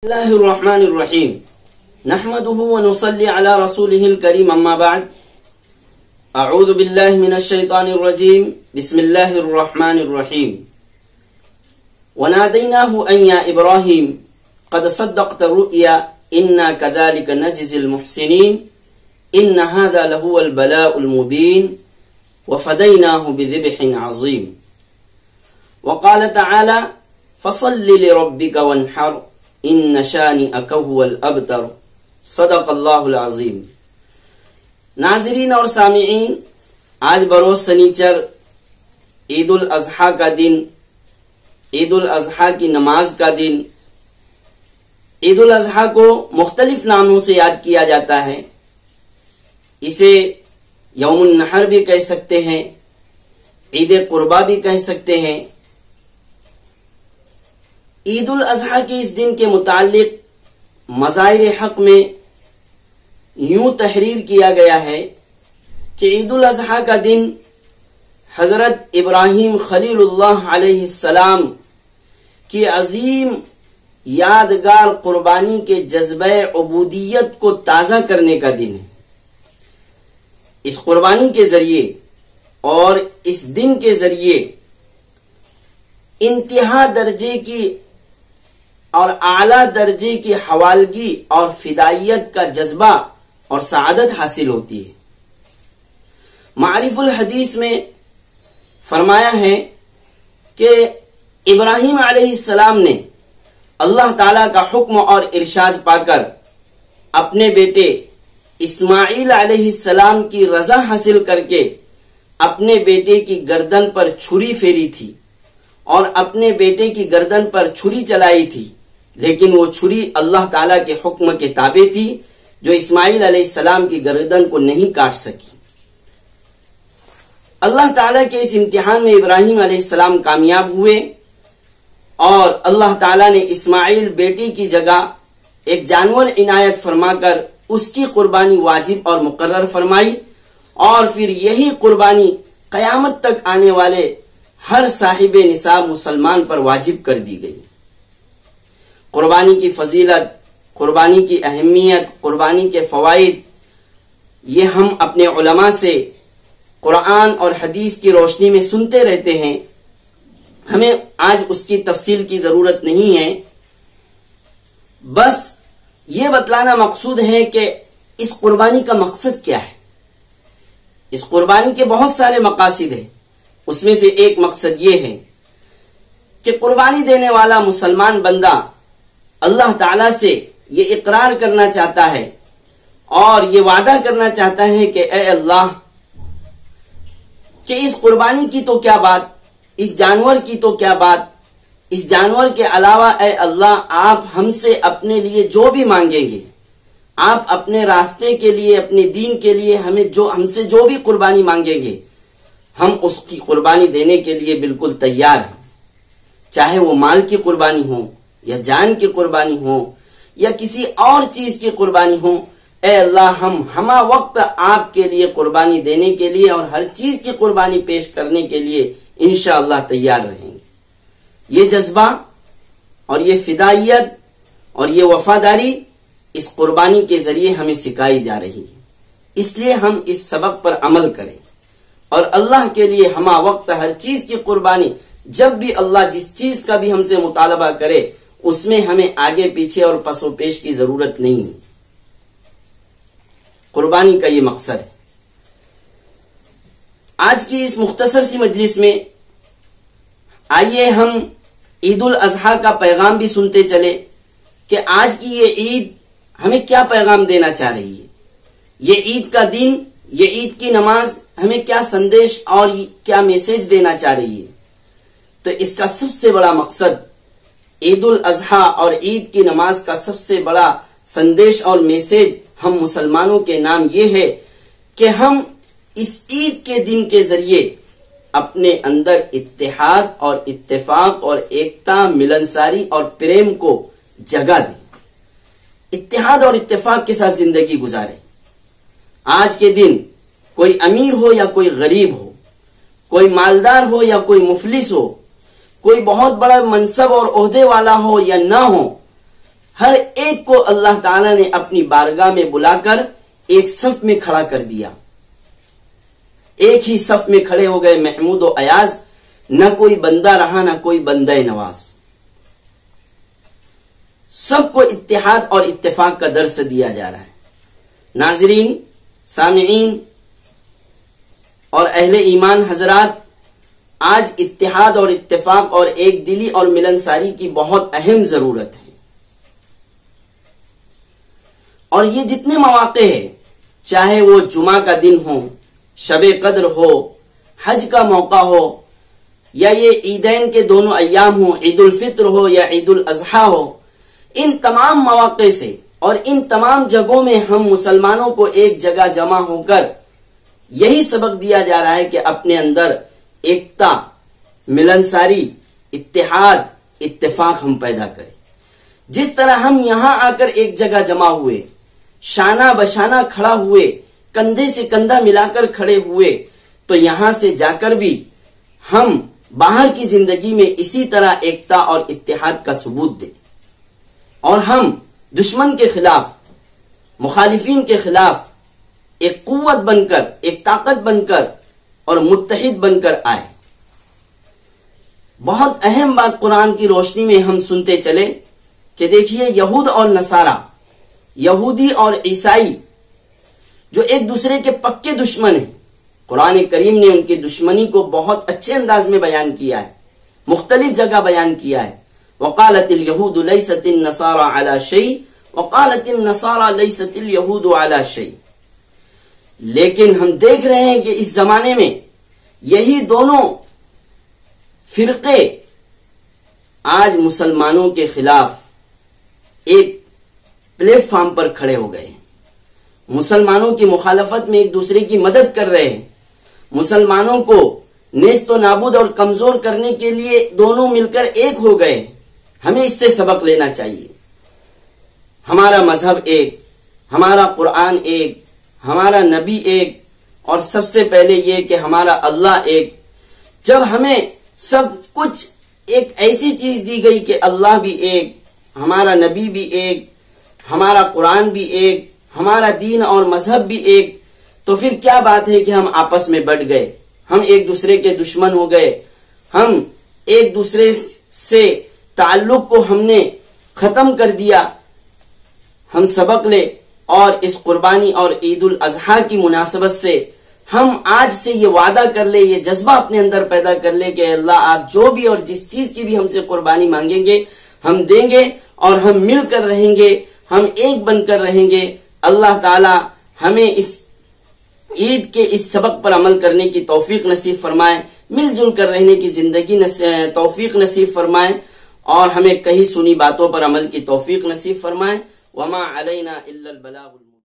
الله الرحمن الرحيم نحمده ونصلي على رسوله الكريم أما بعد أعوذ بالله من الشيطان الرجيم بسم الله الرحمن الرحيم وناديناه أن يا إبراهيم قد صدقت الرؤيا إنا كذلك نجزي المحسنين إن هذا لهو البلاء المبين وفديناه بذبح عظيم وقال تعالى فصل لربك وانحر ان شانئک هو الابتر صدق اللہ العظیم۔ ناظرین اور سامعین، آج بروز سنیچر عید الاضحیٰ کا دن، عید الاضحیٰ کی نماز کا دن۔ عید الاضحیٰ کو مختلف ناموں سے یاد کیا جاتا ہے۔ اسے یوم النحر بھی کہہ سکتے ہیں، عید قربہ بھی کہہ سکتے ہیں۔ عید الاضحیٰ کے اس دن کے متعلق مظاہر حق میں یوں تحریر کیا گیا ہے کہ عید الاضحیٰ کا دن حضرت ابراہیم خلیل اللہ علیہ السلام کی عظیم یادگار قربانی کے جذبہ عبودیت کو تازہ کرنے کا دن ہے۔ اس قربانی کے ذریعے اور اس دن کے ذریعے انتہا درجے کی اور اعلیٰ درجے کی حوالگی اور فدائیت کا جذبہ اور سعادت حاصل ہوتی ہے۔ معارف الحدیث میں فرمایا ہے کہ ابراہیم علیہ السلام نے اللہ تعالیٰ کا حکم اور ارشاد پا کر اپنے بیٹے اسماعیل علیہ السلام کی رضا حاصل کر کے اپنے بیٹے کی گردن پر چھری پھیری تھی اور اپنے بیٹے کی گردن پر چھری چلائی تھی، لیکن وہ چھری اللہ تعالیٰ کے حکم کے تابع تھی جو اسماعیل علیہ السلام کی گردن کو نہیں کاٹ سکی۔ اللہ تعالیٰ کے اس امتحان میں ابراہیم علیہ السلام کامیاب ہوئے اور اللہ تعالیٰ نے اسماعیل بیٹی کی جگہ ایک جانور عنایت فرما کر اس کی قربانی واجب اور مقرر فرمائی، اور پھر یہی قربانی قیامت تک آنے والے ہر صاحب نصاب مسلمان پر واجب کر دی گئی۔ قربانی کی فضیلت، قربانی کی اہمیت، قربانی کے فوائد یہ ہم اپنے علماء سے قرآن اور حدیث کی روشنی میں سنتے رہتے ہیں، ہمیں آج اس کی تفصیل کی ضرورت نہیں ہے۔ بس یہ بتلانا مقصود ہے کہ اس قربانی کا مقصد کیا ہے۔ اس قربانی کے بہت سارے مقاصد ہیں، اس میں سے ایک مقصد یہ ہے کہ قربانی دینے والا مسلمان بندہ اللہ تعالیٰ سے یہ اقرار کرنا چاہتا ہے اور یہ وعدہ کرنا چاہتا ہے کہ اے اللہ، کہ اس قربانی کی تو کیا بات، اس جانور کی تو کیا بات، اس جانور کے علاوہ اے اللہ آپ ہم سے اپنے لیے جو بھی مانگیں گے، آپ اپنے راستے کے لیے، اپنے دین کے لیے ہم سے جو بھی قربانی مانگیں گے، ہم اس کی قربانی دینے کے لیے بالکل تیار ہیں، چاہے وہ مال کی قربانی ہو یا جان کی قربانی ہو یا کسی اور چیز کی قربانی ہو۔ اے اللہ ہم ہمہ وقت آپ کے لیے قربانی دینے کے لیے اور ہر چیز کی قربانی پیش کرنے کے لیے انشاءاللہ تیار رہیں گے۔ یہ جذبہ اور یہ فدائیت اور یہ وفاداری اس قربانی کے ذریعے ہمیں سکھائی جا رہی ہے، اس لیے ہم اس سبق پر عمل کریں اور اللہ کے لیے ہمہ وقت ہر چیز کی قربانی، جب بھی اللہ جس چیز کا بھی ہم سے مطالبہ کرے اس میں ہمیں آگے پیچھے اور پس و پیش کی ضرورت نہیں ہے۔ قربانی کا یہ مقصد ہے۔ آج کی اس مختصر سی مجلس میں آئیے ہم عید الاضحیٰ کا پیغام بھی سنتے چلے کہ آج کی یہ عید ہمیں کیا پیغام دینا چاہ رہی ہے، یہ عید کا دن، یہ عید کی نماز ہمیں کیا سندیش اور کیا میسج دینا چاہ رہی ہے۔ تو اس کا سب سے بڑا مقصد، عید الاضحیٰ اور عید کی نماز کا سب سے بڑا سندیش اور میسج ہم مسلمانوں کے نام یہ ہے کہ ہم اس عید کے دن کے ذریعے اپنے اندر اتحاد اور اتفاق اور ایکتا، ملنساری اور پریم کو جگہ دیں، اتحاد اور اتفاق کے ساتھ زندگی گزاریں۔ آج کے دن کوئی امیر ہو یا کوئی غریب ہو، کوئی مالدار ہو یا کوئی مفلس ہو، کوئی بہت بڑا منصب اور عہدے والا ہو یا نہ ہو، ہر ایک کو اللہ تعالیٰ نے اپنی بارگاہ میں بلا کر ایک صف میں کھڑا کر دیا. ایک ہی صف میں کھڑے ہو گئے محمود و ایاز. نہ کوئی بندہ رہا نہ کوئی بندہ نواز. سب کو اتحاد اور اتفاق کا درس دیا جا رہا ہے. ناظرین، سامعین اور اہل ایمان حضرات، آج اتحاد اور اتفاق اور ایک دلی اور ملنساری کی بہت اہم ضرورت ہے. اور یہ جتنے مواقع ہیں، چاہے وہ جمعہ کا دن ہو، شب قدر ہو، حج کا موقع ہو، یا یہ عیدین کے دونوں ایام ہو، عید الفطر ہو یا عید الاضحیٰ ہو، ان تمام مواقع سے اور ان تمام جگہوں میں ہم مسلمانوں کو ایک جگہ جمع ہو کر یہی سبق دیا جا رہا ہے کہ اپنے اندر ایکتا، ملنساری، اتحاد، اتفاق ہم پیدا کریں. جس طرح ہم یہاں آ کر ایک جگہ جمع ہوئے، شانہ بشانہ کھڑا ہوئے، کندھے سے کندھا ملا کر کھڑے ہوئے، تو یہاں سے جا کر بھی ہم باہر کی زندگی میں اسی طرح ایکتا اور اتحاد کا ثبوت دیں، اور ہم دشمن کے خلاف، مخالفین کے خلاف ایک قوت بن کر، ایک طاقت بن کر اور متحد بن کر آئے. بہت اہم بات قرآن کی روشنی میں ہم سنتے چلے کہ دیکھیے، یہود اور نصارہ، یہودی اور عیسائی جو ایک دوسرے کے پکے دشمن ہیں، قرآن کریم نے ان کی دشمنی کو بہت اچھے انداز میں بیان کیا ہے، مختلف جگہ بیان کیا ہے. وقالت اليهود ليست النصارى على شيء وقالت النصارى ليست اليهود على شيء. لیکن ہم دیکھ رہے ہیں کہ اس زمانے میں یہی دونوں فرقے آج مسلمانوں کے خلاف ایک پلیٹ فارم پر کھڑے ہو گئے ہیں. مسلمانوں کی مخالفت میں ایک دوسرے کی مدد کر رہے ہیں. مسلمانوں کو نیست و نابود اور کمزور کرنے کے لیے دونوں مل کر ایک ہو گئے. ہمیں اس سے سبق لینا چاہیے. ہمارا مذہب ایک، ہمارا قرآن ایک، ہمارا نبی ایک، اور سب سے پہلے یہ کہ ہمارا اللہ ایک. جب ہمیں سب کچھ ایک ایسی چیز دی گئی کہ اللہ بھی ایک، ہمارا نبی بھی ایک، ہمارا قرآن بھی ایک، ہمارا دین اور مذہب بھی ایک، تو پھر کیا بات ہے کہ ہم آپس میں بٹ گئے، ہم ایک دوسرے کے دشمن ہو گئے، ہم ایک دوسرے سے تعلق کو ہم نے ختم کر دیا. ہم سبق لے اور اس قربانی اور عید الاضحیٰ کی مناسبت سے ہم آج سے یہ وعدہ کر لے، یہ جذبہ اپنے اندر پیدا کر لے کہ اللہ آپ جو بھی اور جس چیز کی بھی ہم سے قربانی مانگیں گے ہم دیں گے، اور ہم مل کر رہیں گے، ہم ایک بن کر رہیں گے. اللہ تعالی ہمیں اس عید کے اس سبق پر عمل کرنے کی توفیق نصیب فرمائے، مل جل کر رہنے کی زندگی توفیق نصیب فرمائے، اور ہمیں کہیں سنی باتوں پر عمل کی توفیق نصیب فرمائے. وما علینا الا البلاغ.